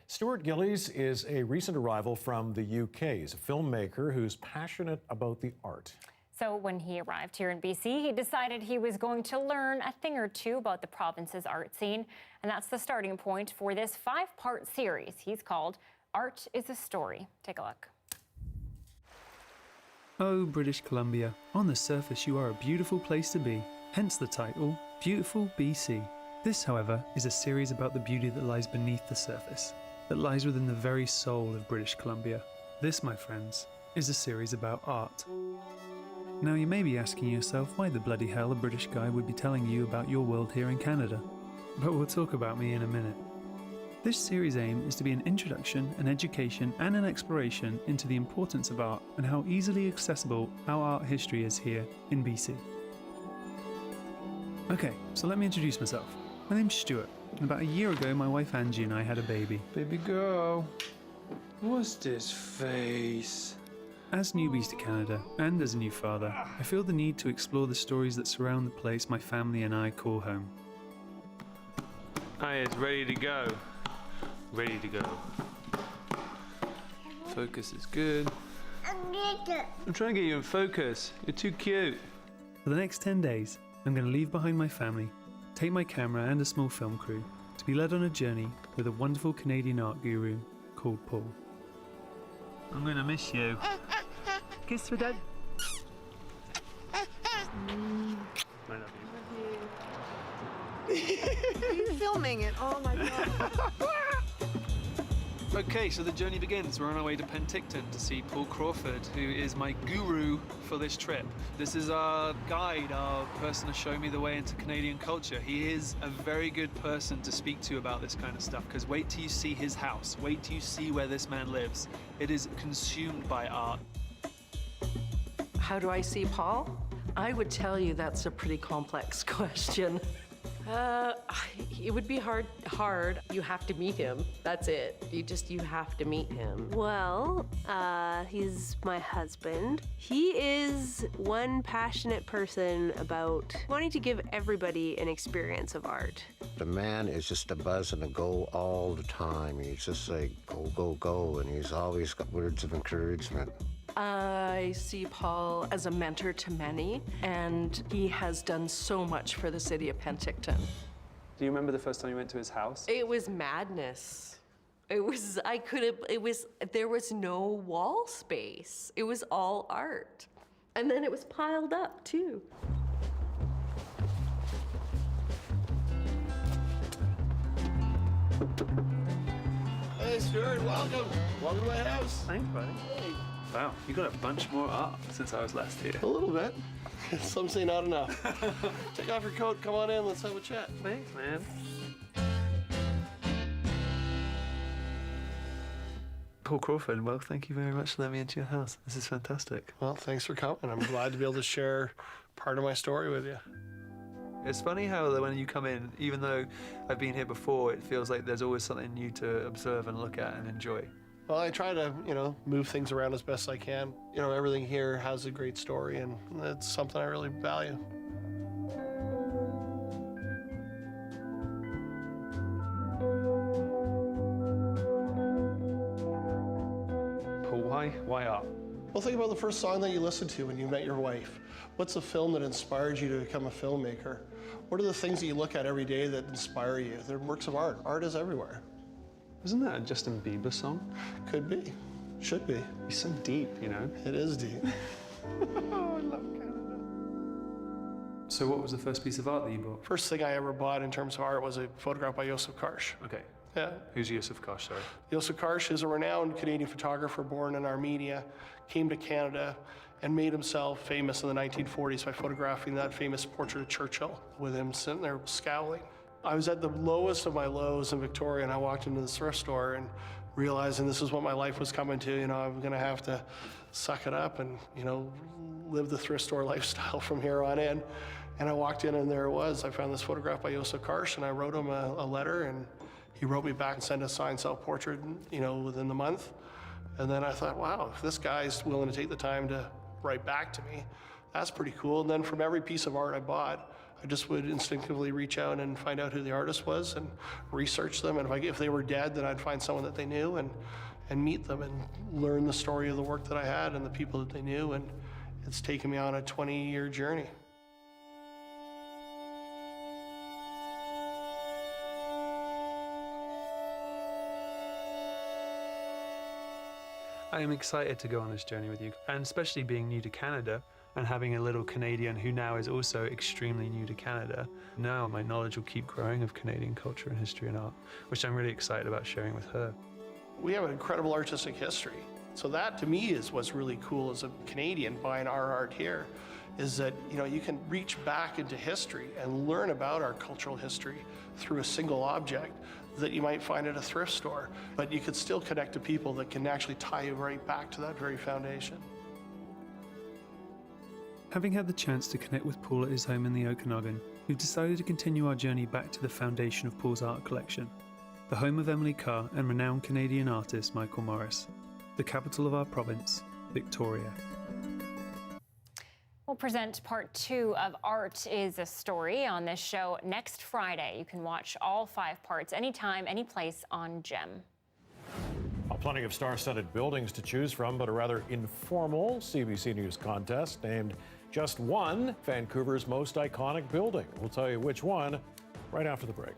Speaker 1: Stuart Gillies is a recent arrival from the UK. He's a filmmaker who's passionate about the art.
Speaker 3: So when he arrived here in BC, he decided he was going to learn a thing or two about the province's art scene. And that's the starting point for this 5-part series he's called Art is a Story. Take a look.
Speaker 14: Oh, British Columbia, on the surface you are a beautiful place to be, hence the title, Beautiful BC. This, however, is a series about the beauty that lies beneath the surface, that lies within the very soul of British Columbia. This, my friends, is a series about art. Now you may be asking yourself why the bloody hell a British guy would be telling you about your world here in Canada. But we'll talk about me in a minute. This series' aim is to be an introduction, an education and an exploration into the importance of art and how easily accessible our art history is here in BC. Okay, so let me introduce myself. My name's Stuart, and about a year ago my wife Angie and I had a baby. Baby girl, what's this face? As newbies to Canada, and as a new father, I feel the need to explore the stories that surround the place my family and I call home. Hi, it's ready to go. Ready to go. Focus is good. I'm trying to get you in focus. You're too cute. For the next 10 days, I'm going to leave behind my family, take my camera and a small film crew, to be led on a journey with a wonderful Canadian art guru called Paul. I'm going to miss you. Kiss for Dad. I love you.
Speaker 19: Are you filming it? Oh my God.
Speaker 14: Okay, so the journey begins. We're on our way to Penticton to see Paul Crawford, who is my guru for this trip. This is our guide, our person to show me the way into Canadian culture. He is a very good person to speak to about this kind of stuff, because wait till you see his house. Wait till you see where this man lives. It is consumed by art.
Speaker 20: How do I see Paul? I would tell you that's a pretty complex question. It would be hard. You have to meet him. That's it. You have to meet him.
Speaker 22: Well, he's my husband. He is one passionate person about wanting to give everybody an experience of art.
Speaker 23: The man is just a buzz and a go all the time. He's just like, go, go, go, and he's always got words of encouragement.
Speaker 20: I see Paul as a mentor to many, and he has done so much for the city of Penticton.
Speaker 14: Do you remember the first time you went to his house?
Speaker 20: It was madness. There was no wall space. It was all art. And then it was piled up too.
Speaker 16: Hey, Stuart, welcome. Welcome to my house.
Speaker 14: Thanks, buddy. Hey. Wow, you got a bunch more art since I was last here.
Speaker 16: A little bit. Some say not enough. Take off your coat, come on in, let's have a chat.
Speaker 14: Thanks, man. Paul Crawford, well, thank you very much for letting me into your house. This is fantastic.
Speaker 16: Well, thanks for coming. I'm glad to be able to share part of my story with you.
Speaker 14: It's funny how when you come in, even though I've been here before, it feels like there's always something new to observe and look at and enjoy.
Speaker 16: Well, I try to, move things around as best I can. Everything here has a great story, and it's something I really value.
Speaker 14: Paul, why art?
Speaker 16: Well, think about the first song that you listened to when you met your wife. What's a film that inspired you to become a filmmaker? What are the things that you look at every day that inspire you? They're works of art. Art is everywhere.
Speaker 14: Isn't that a Justin Bieber song?
Speaker 16: Could be. Should be.
Speaker 14: He's so deep, you know?
Speaker 16: It is deep.
Speaker 14: Oh, I love Canada. So what was the first piece of art that you bought?
Speaker 16: First thing I ever bought in terms of art was a photograph by Joseph Karsh.
Speaker 14: Okay.
Speaker 16: Yeah.
Speaker 14: Who's Joseph Karsh, sorry?
Speaker 16: Joseph Karsh is a renowned Canadian photographer born in Armenia, came to Canada and made himself famous in the 1940s by photographing that famous portrait of Churchill with him sitting there scowling. I was at the lowest of my lows in Victoria, and I walked into the thrift store and realizing this is what my life was coming to. You know, I'm gonna have to suck it up and, you know, live the thrift store lifestyle from here on in. And I walked in and there it was. I found this photograph by Joseph Karsh, and I wrote him a letter, and he wrote me back and sent a signed self-portrait, you know, within the month. And then I thought, wow, if this guy's willing to take the time to write back to me, that's pretty cool. And then from every piece of art I bought, I just would instinctively reach out and find out who the artist was and research them. And if they were dead, then I'd find someone that they knew and meet them and learn the story of the work that I had and the people that they knew. And it's taken me on a 20-year journey.
Speaker 14: I am excited to go on this journey with you, and especially being new to Canada and having a little Canadian who now is also extremely new to Canada. Now my knowledge will keep growing of Canadian culture and history and art, which I'm really excited about sharing with her.
Speaker 16: We have an incredible artistic history. So that to me is what's really cool as a Canadian buying our art here, is that, you know, you can reach back into history and learn about our cultural history through a single object that you might find at a thrift store, but you could still connect to people that can actually tie you right back to that very foundation.
Speaker 14: Having had the chance to connect with Paul at his home in the Okanagan, we've decided to continue our journey back to the foundation of Paul's art collection, the home of Emily Carr and renowned Canadian artist Michael Morris, the capital of our province, Victoria.
Speaker 3: We'll present part 2 of Art is a Story on this show next Friday. You can watch all 5 parts anytime, anyplace on GEM.
Speaker 1: Well, plenty of star-studded buildings to choose from, but a rather informal CBC News contest named just one Vancouver's most iconic building. We'll tell you which one right after the break.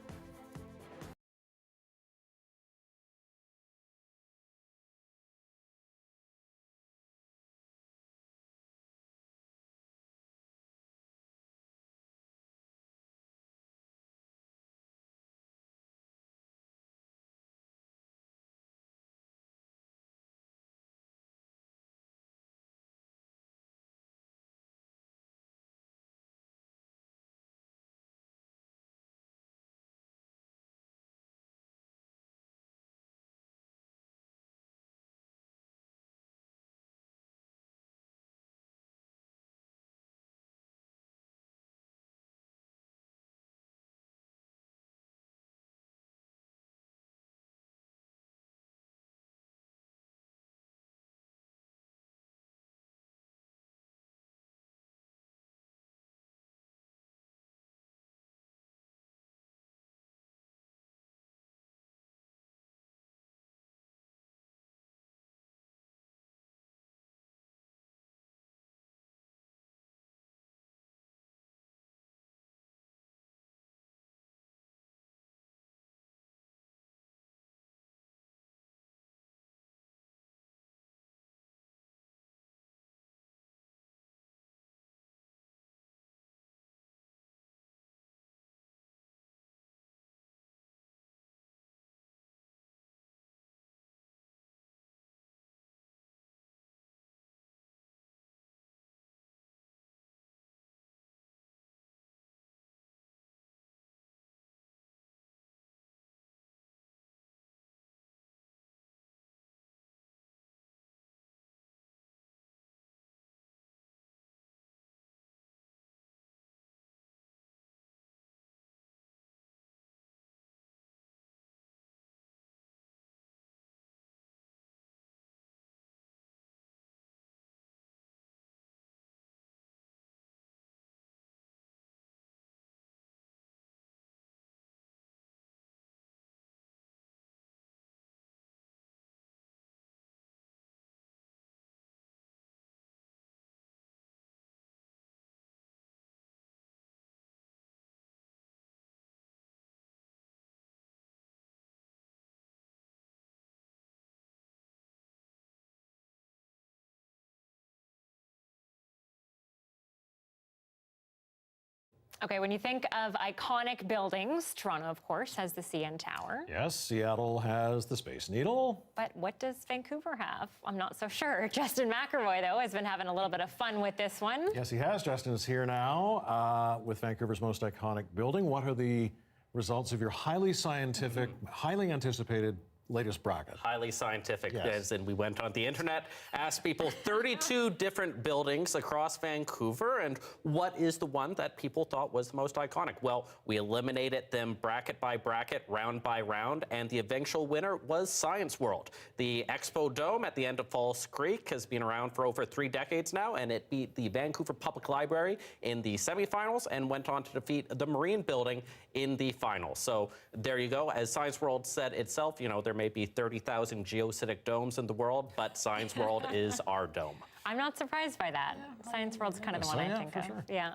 Speaker 5: Okay, when you think of iconic buildings, Toronto, of course, has the CN Tower.
Speaker 1: Yes, Seattle has the Space Needle.
Speaker 5: But what does Vancouver have? I'm not so sure. Justin McElroy, though, has been having a little bit of fun with this one.
Speaker 1: Yes, he has. Justin is here now with Vancouver's most iconic building. What are the results of your highly scientific, highly anticipated latest bracket?
Speaker 15: Highly scientific,
Speaker 1: yes.
Speaker 15: And we went on the internet, asked people 32 different buildings across Vancouver, and what is the one that people thought was the most iconic? Well, we eliminated them bracket by bracket, round by round, and the eventual winner was Science World. The Expo Dome at the end of Falls Creek has been around for over 3 decades now, and it beat the Vancouver Public Library in the semifinals and went on to defeat the Marine Building in the finals. So there you go. As Science World said itself, you know, there may be 30,000 geocitic domes in the world, but Science World is our dome.
Speaker 5: I'm not surprised by that. Science World's kind of the one I think of.
Speaker 15: Sure.
Speaker 5: Yeah.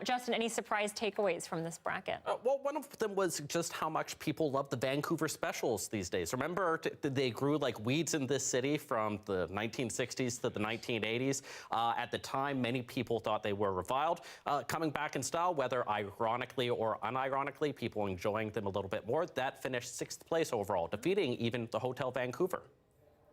Speaker 5: Justin, any surprise takeaways from this bracket?
Speaker 15: Well, one of them was just how much people love the Vancouver specials these days. Remember, they grew like weeds in this city from the 1960s to the 1980s. At the time, many people thought they were reviled. Coming back in style, whether ironically or unironically, people enjoying them a little bit more. That finished 6th place overall, defeating even the Hotel Vancouver.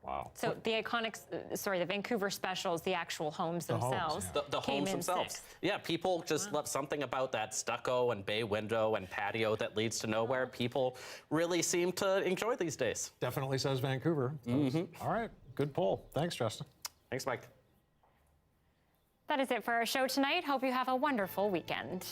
Speaker 1: Wow.
Speaker 5: So the iconic, the Vancouver specials, the actual homes themselves.
Speaker 15: The homes themselves.
Speaker 5: 6th.
Speaker 15: Yeah, people just love something about that stucco and bay window and patio that leads to nowhere. People really seem to enjoy these days.
Speaker 1: Definitely says Vancouver. All right, good poll. Thanks, Justin.
Speaker 15: Thanks, Mike.
Speaker 5: That is it for our show tonight. Hope you have a wonderful weekend.